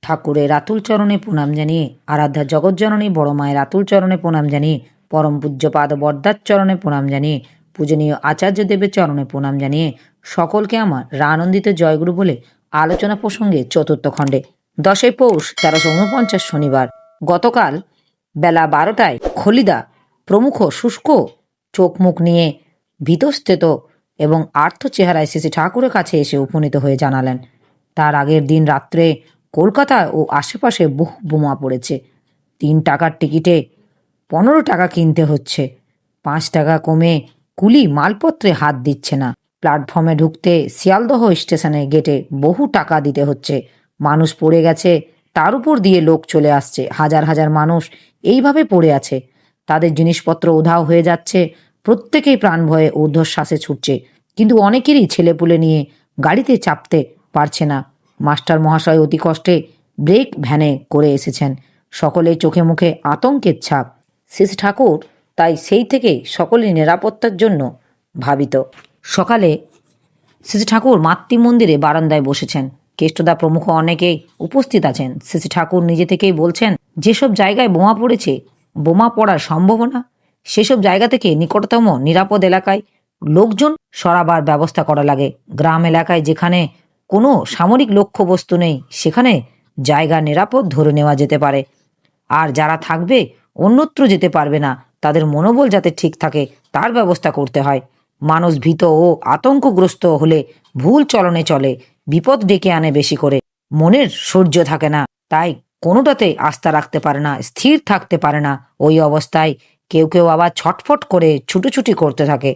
ঠাকুরের আতুল চরণে প্রণাম জানিয়ে, আরাধ্যা জগৎজননী বড় মায়ের আতুল চরণে প্রণাম জানিয়ে, পরম পূজ্যপাদ বরদার চরণে প্রণাম জানিয়ে, পূজনীয় আচার্য দেবের চরণে প্রণাম জানিয়ে সকলকে আমার আনন্দিত জয়গুরু বলে আলোচনা প্রসঙ্গে চতুর্থ খণ্ডে 10ই পৌষ 1349 শনিবার গতকাল বেলা 12টায় খলিদা প্রমুখ শুষ্ক চোখ মুখ নিয়ে ভীতস্থিত এবং আর্থ চেহারায় শ্রী ঠাকুরের কাছে এসে উপনীত হয়ে জানালেন, তার আগের দিন রাত্রে কলকাতা ও আশেপাশে বহু বোমা পড়েছে। 3 টাকার টিকিটে 15 টাকা কিনতে হচ্ছে। 5 টাকা কমে কুলি মালপত্রে হাত দিচ্ছে না। প্ল্যাটফর্মে ঢুকতে শিয়ালদহ স্টেশনে গেটে বহু টাকা দিতে হচ্ছে। মানুষ পড়ে গেছে, তার উপর দিয়ে লোক চলে আসছে। হাজার হাজার মানুষ এইভাবে পড়ে আছে। তাদের জিনিসপত্র উধাও হয়ে যাচ্ছে। প্রত্যেকেই প্রাণ ভয়ে ঊর্ধ্বশ্বাসে ছুটছে, কিন্তু অনেকেরই ছেলেপুলে নিয়ে গাড়িতে চাপতে পারছে না। মাস্টার মহাশয় অতি কষ্টে ব্রেক ভ্যানে করে এসেছেন। সকলেই চোখে মুখে আতঙ্কের ছাপ। শ্রী ঠাকুর তাই সেই থেকে সকলের নিরাপত্তার জন্য ভাবিত। সকালে শ্রী ঠাকুর মাতৃমন্দিরে বারান্দায় বসেছেন। কেষ্টদা প্রমুখ অনেকেই উপস্থিত আছেন। শ্রী ঠাকুর নিজে থেকেই বলছেন, যেসব জায়গায় বোমা পড়েছে, বোমা পড়ার সম্ভাবনা, সেসব জায়গা থেকে নিকটতম নিরাপদ এলাকায় লোকজন সরাবার ব্যবস্থা করা লাগে। গ্রাম এলাকায় যেখানে কোনো সামরিক লক্ষ্যবস্তু নেই, সেখানে জায়গা নিরাপদ ধরে নেওয়া যেতে পারে। আর যারা থাকবে অন্যত্র যেতে পারবে না, তাদের মনোবল যাতে ঠিক থাকে তার ব্যবস্থা করতে হয়। মানুষ ভীত ও আতঙ্কগ্রস্ত হলে ভুল চলনে চলে, বিপদ ডেকে আনে বেশি করে। মনের সহ্য থাকে না, তাই কোনোটাতে আস্থা রাখতে পারে না, স্থির থাকতে পারে না। ওই অবস্থায় কেউ কেউ আবার ছটফট করে ছুটোছুটি করতে থাকে,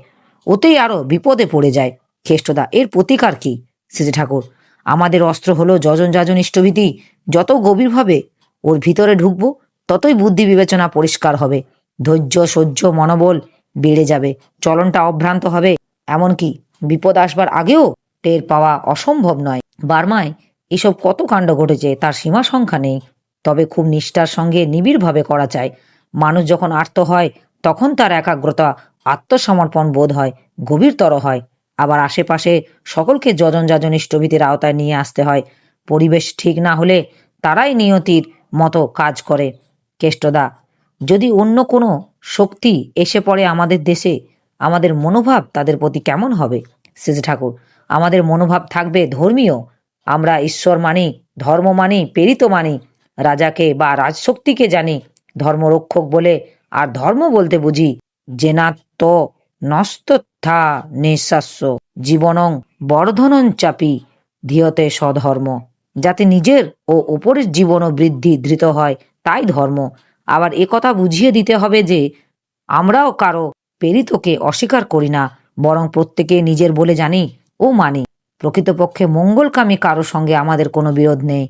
ওতেই আরো বিপদে পড়ে যায়। কেষ্টদা, এর প্রতিকার কি? শ্রী ঠাকুর, আমাদের অস্ত্র হলো যজন যাজন ইষ্টভীতি। যত গভীরভাবে ওর ভিতরে ঢুকবো, ততই বুদ্ধি বিবেচনা পরিষ্কার হবে, ধৈর্য সহ্য মনোবল বেড়ে যাবে, চলনটা অভ্রান্ত হবে। এমনকি বিপদ আসবার আগেও টের পাওয়া অসম্ভব নয়। বার্মায় এসব কত কাণ্ড ঘটেছে, তার সীমা সংখ্যা নেই। তবে খুব নিষ্ঠার সঙ্গে নিবিড়ভাবে করা চাই। মানুষ যখন আর্ত হয়, তখন তার একাগ্রতা, আত্মসমর্পণ বোধ হয় গভীরতর হয়। আবার আশেপাশে সকলকে যজন যাজন ইষ্টভীতির আওতায় নিয়ে আসতে হয়। পরিবেশ ঠিক না হলে তারাই নিয়তির মতো কাজ করে। কেষ্টদা, যদি অন্য কোনো শক্তি এসে পড়ে আমাদের দেশে, আমাদের মনোভাব তাদের প্রতি কেমন হবে? শ্রী ঠাকুর, আমাদের মনোভাব থাকবে ধর্মীয়। আমরা ঈশ্বর মানি, ধর্ম মানি, প্রেরিত মানি, রাজাকে বা রাজশক্তিকে জানি ধর্মরক্ষক বলে। আর ধর্ম বলতে বুঝি জেনাত্ম নস্তথা নিঃশ্বাস্য জীবনং বর্ধনং চাপি ধিয়তে স্বধর্ম। যাতে নিজের ও ওপরের জীবনও বৃদ্ধি ধৃত হয়, তাই ধর্ম। আবার একথা বুঝিয়ে দিতে হবে যে আমরাও কারো প্রেরিতকে অস্বীকার করি না, বরং প্রত্যেকে নিজের বলে জানি ও মানি। প্রকৃতপক্ষে মঙ্গলকামী কারো সঙ্গে আমাদের কোনো বিরোধ নেই।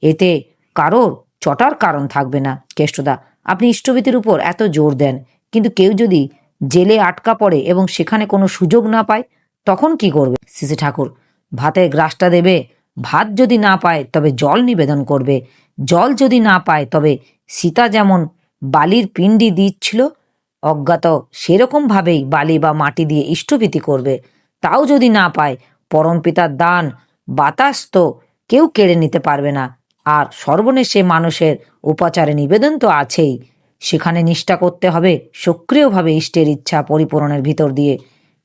এতে কারোর চটার কারণ থাকবে না। কেষ্টদা, আপনি ইষ্টভীতির উপর এত জোর দেন, কিন্তু কেউ যদি জেলে আটকা পড়ে এবং সেখানে কোনো সুযোগ না পায়, তখন কি করবে? শ্রী ঠাকুর, ভাতের গ্রাসটা দেবে। ভাত যদি না পায় তবে জল নিবেদন করবে। জল যদি না পায় তবে সীতা যেমন বালির পিণ্ডি দিচ্ছিল অজ্ঞাত, সেরকম ভাবেই বালি বা মাটি দিয়ে ইষ্টভীতি করবে। তাও যদি না পায়, পরমপিতার দান বাতাস তো কেউ কেড়ে নিতে পারবে না। আর সর্বনেশে মানুষের উপাচারে নিবেদন তো আছেই। সেখানে নিষ্ঠা করতে হবে সক্রিয়ভাবে ইষ্টের ইচ্ছা পরিপূরণের ভিতর দিয়ে,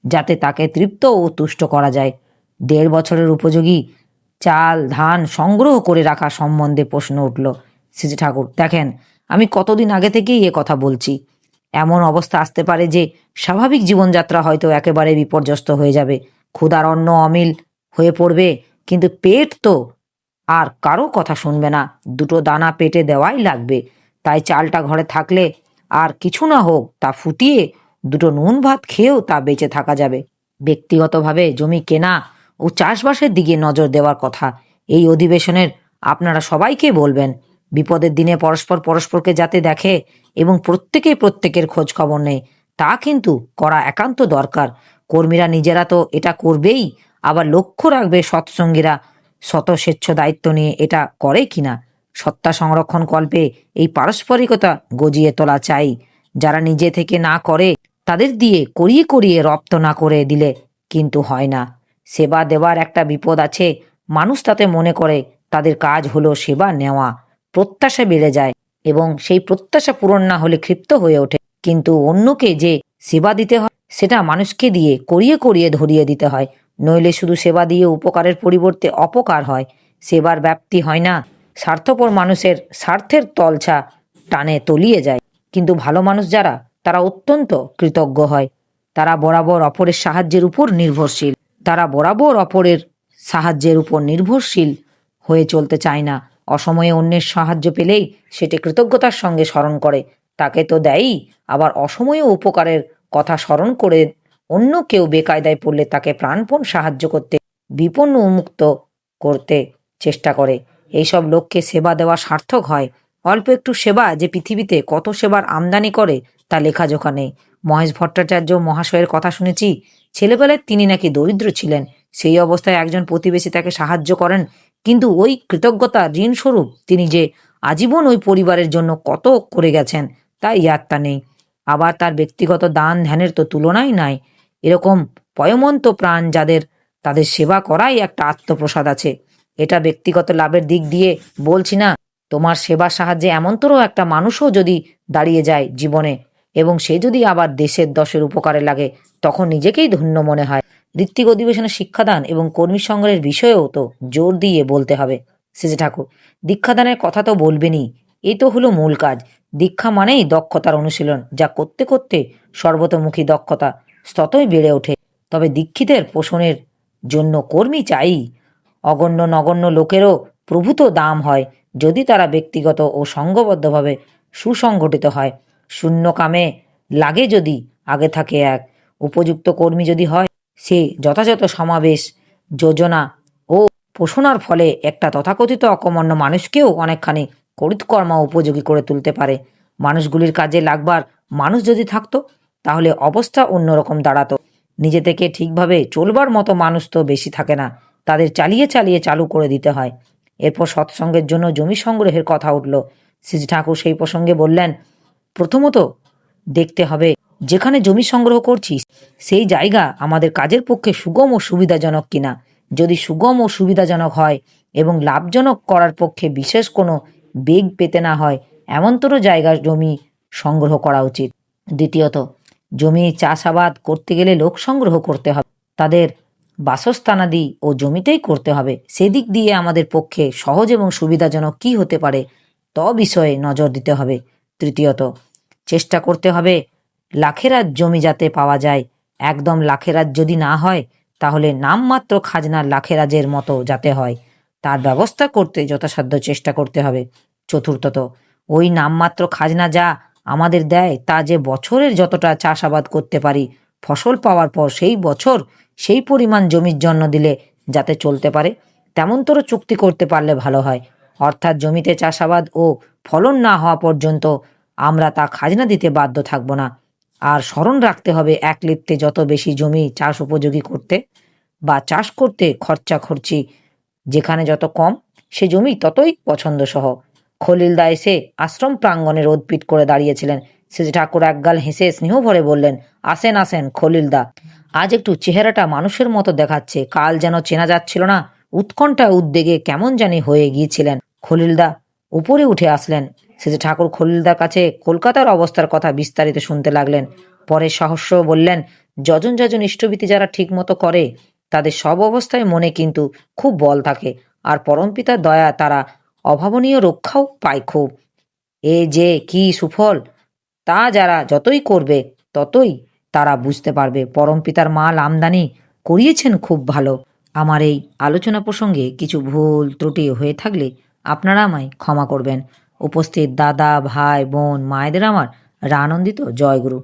যাতে তাকে তৃপ্ত ও তুষ্ট করা যায়। 1.5 বছরের উপযোগী চাল ধান সংগ্রহ করে রাখা সম্বন্ধে প্রশ্ন উঠল। শ্রী ঠাকুর, দেখেন, আমি কতদিন আগে থেকেই এ কথা বলছি। এমন অবস্থা আসতে পারে যে স্বাভাবিক জীবনযাত্রা হয়তো একেবারে বিপর্যস্ত হয়ে যাবে। ক্ষুধার অন্ন অমিল হয়ে পড়বে, কিন্তু পেট তো আর কারো কথা শুনবে না। 2টো দানা পেটে দেওয়াই লাগবে। তাই চালটা ঘরে থাকলে আর কিছু না হোক তা ফুটিয়ে 2টো নুন ভাত খেয়েও তা বেঁচে থাকা যাবে। ব্যক্তিগতভাবে জমি কেনা ও চাষবাসের দিকে নজর দেওয়ার কথা এই অধিবেশনের আপনারা সবাইকে বলবেন। বিপদের দিনে পরস্পর পরস্পরকে যাতে দেখে এবং প্রত্যেকে প্রত্যেকের খোঁজ খবর নেয়, তা কিন্তু করা একান্ত দরকার। কর্মীরা নিজেরা তো এটা করবেই, আবার লক্ষ্য রাখবে সৎসঙ্গীরা শত স্বেচ্ছ দায়িত্ব নিয়ে এটা করে কিনা। সত্তা সংরক্ষণ কল্পে এই পারস্পরিকতা গজিয়ে তোলা চাই। যারা নিজে থেকে না করে, তাদের দিয়ে করিয়ে করিয়ে রপ্ত না করে দিলে কিন্তু হয় না। সেবা দেওয়ার একটা বিপদ আছে। মানুষ তাতে মনে করে তাদের কাজ হলো সেবা নেওয়া। প্রত্যাশা বেড়ে যায় এবং সেই প্রত্যাশা পূরণ না হলে ক্ষিপ্ত হয়ে ওঠে। কিন্তু অন্যকে যে সেবা দিতে হয় সেটা মানুষকে দিয়ে করিয়ে করিয়ে ধরিয়ে দিতে হয়, নইলে শুধু সেবা দিয়ে উপকারের পরিবর্তে অপকার হয়। সেবার ব্যাপ্তি হয় না, স্বার্থপর মানুষের স্বার্থের তলছা টানে তলিয়ে যায়। কিন্তু ভালো মানুষ যারা, তারা অত্যন্ত কৃতজ্ঞ হয়। তারা বরাবর অপরের সাহায্যের উপর নির্ভরশীল। তারা বরাবর অপরের সাহায্যের উপর নির্ভরশীল হয়ে চলতে চায় না। অসময়ে অন্যের সাহায্য পেলেই সেটি কৃতজ্ঞতার সঙ্গে স্মরণ করে। তাকে তো দেয়ই, আবার অসময়ে উপকারের কথা স্মরণ করে অন্য কেউ বেকায়দায় পড়লে তাকে প্রাণপণ সাহায্য করতে, বিপন্ন উন্মুক্ত করতে চেষ্টা করে। এইসব লোককে সেবা দেওয়া সার্থক হয়। অল্প একটু সেবা যে পৃথিবীতে কত সেবার আমদানি করে তা লেখাজোখা নেই। মহেশ ভট্টাচার্য মহাশয়ের কথা শুনেছি, ছেলেবেলায় তিনি নাকি দরিদ্র ছিলেন। সেই অবস্থায় একজন প্রতিবেশী তাকে সাহায্য করেন, কিন্তু ওই কৃতজ্ঞতা ঋণস্বরূপ তিনি যে আজীবন ওই পরিবারের জন্য কত করে গেছেন তা ইয়াত্তা নেই। আবার তার ব্যক্তিগত দান ধ্যানের তো তুলনাই নাই। এরকম পয়মন্ত প্রাণ যাদের, তাদের সেবা করাই একটা আত্মপ্রসাদ আছে। এটা ব্যক্তিগত লাভের দিক দিয়ে বলছি না। তোমার সেবার সাহায্যে এমনতরও একটা মানুষও যদি দাঁড়িয়ে যায় জীবনে, এবং সে যদি আবার দেশের দশের উপকারে লাগে, তখন নিজেকেই ধন্য মনে হয়। ঋত্বিক অধিবেশনে শিক্ষাদান এবং কর্মী সংগ্রহের বিষয়েও তো জোর দিয়ে বলতে হবে। শ্রী ঠাকুর, দীক্ষাদানের কথা তো বলবেনই, এই তো হলো মূল কাজ। দীক্ষা মানেই দক্ষতার অনুশীলন, যা করতে করতে সর্বতোমুখী দক্ষতা ততই বেড়ে ওঠে। তবে দীক্ষিতের পোষণের জন্য কর্মী চাই। অগণ্য নগণ্য লোকেরও প্রভূত দাম হয় যদি তারা ব্যক্তিগত ও সংঘবদ্ধভাবে সুসংগঠিত হয়। শূন্য কামে লাগে যদি আগে থাকে এক উপযুক্ত কর্মী যদি হয়, সে যথাযথ সমাবেশ যোজনা ও পোষণার ফলে একটা তথাকথিত অকর্মণ্য মানুষকেও অনেকখানি করিতকর্মা উপযোগী করে তুলতে পারে। মানুষগুলির কাজে লাগবার মানুষ যদি থাকতো, তাহলে অবস্থা অন্যরকম দাঁড়াতো। নিজে থেকে ঠিকভাবে চলবার মতো মানুষ তো বেশি থাকে না, তাদের চালিয়ে চালিয়ে চালু করে দিতে হয়। এরপর সৎসঙ্গের জন্য জমি সংগ্রহের কথা উঠল। শ্রী ঠাকুর সেই প্রসঙ্গে বললেন, প্রথমত দেখতে হবে যেখানে জমি সংগ্রহ করছি সেই জায়গা আমাদের কাজের পক্ষে সুগম ও সুবিধাজনক কিনা। যদি সুগম ও সুবিধাজনক হয় এবং লাভজনক করার পক্ষে বিশেষ কোনো বেগ পেতে না হয়, এমনতর জায়গার জমি সংগ্রহ করা উচিত। দ্বিতীয়ত, জমি চাষাবাদ করতে গেলে লোক সংগ্রহ করতে হবে, তাদের বাসস্থানাদি ও জমিতেই করতে হবে। সেদিক দিয়ে আমাদের পক্ষে সহজ এবং সুবিধাজনক কি হতে পারে বিষয়ে নজর দিতে হবে। তৃতীয়ত, চেষ্টা করতে হবে লাখেরাজ জমি যাতে পাওয়া যায়। একদম লাখেরাজ যদি না হয়, তাহলে নামমাত্র খাজনার লাখেরাজের মতো যাতে হয়, তার ব্যবস্থা করতে যথাসাধ্য চেষ্টা করতে হবে। চতুর্থত, ওই নামমাত্র খাজনা যা আমাদের দেয় তা যে বছরের যতটা চাষাবাদ করতে পারি, ফসল পাওয়ার পর সেই বছর সেই পরিমাণ জমির জন্য দিলে যাতে চলতে পারে, তেমনতর চুক্তি করতে পারলে ভালো হয়। অর্থাৎ জমিতে চাষাবাদ ও ফলন না হওয়া পর্যন্ত আমরা তা খাজনা দিতে বাধ্য থাকব না। আর স্মরণ রাখতে হবে, এক লিপ্তে যত বেশি জমি চাষ উপযোগী করতে বা চাষ করতে খরচি যেখানে যত কম, সে জমি ততই পছন্দসহ। খলিলদা এসে আশ্রম প্রাঙ্গণে রোদপিট করে দাঁড়িয়েছিলেন। শ্রী ঠাকুর একগাল হেসে স্নেহ ভরে বললেন, আসেন আসেন খলিলদা, আজ একটু চেহারাটা মানুষের মতো দেখাচ্ছে। কাল যেন চেনা যাচ্ছিল না, উৎকণ্ঠা উদ্বেগে কেমন জানি হয়ে গিয়েছিলেন। খলিলদা উপরে উঠে আসলেন। শ্রী ঠাকুর খলিলদার কাছে কলকাতার অবস্থার কথা বিস্তারিত শুনতে লাগলেন। পরে সহস্য বললেন, যজন যজন ইষ্টভীতি যারা ঠিক মতো করে, তাদের সব অবস্থায় মনে কিন্তু খুব বল থাকে, আর পরমপিতার দয়া তারা অভাবনীয় রক্ষাও পায় খুব। এ যে কি সুফল, তা যারা যতই করবে ততই তারা বুঝতে পারবে। পরমপিতার মাল আমদানি করিয়েছেন খুব ভালো। আমার এই আলোচনা প্রসঙ্গে কিছু ভুল ত্রুটি হয়ে থাকলে আপনারা আমায় ক্ষমা করবেন। উপস্থিত দাদা, ভাই, বোন, মায়েদের আমার রানন্দিত জয়গুরু।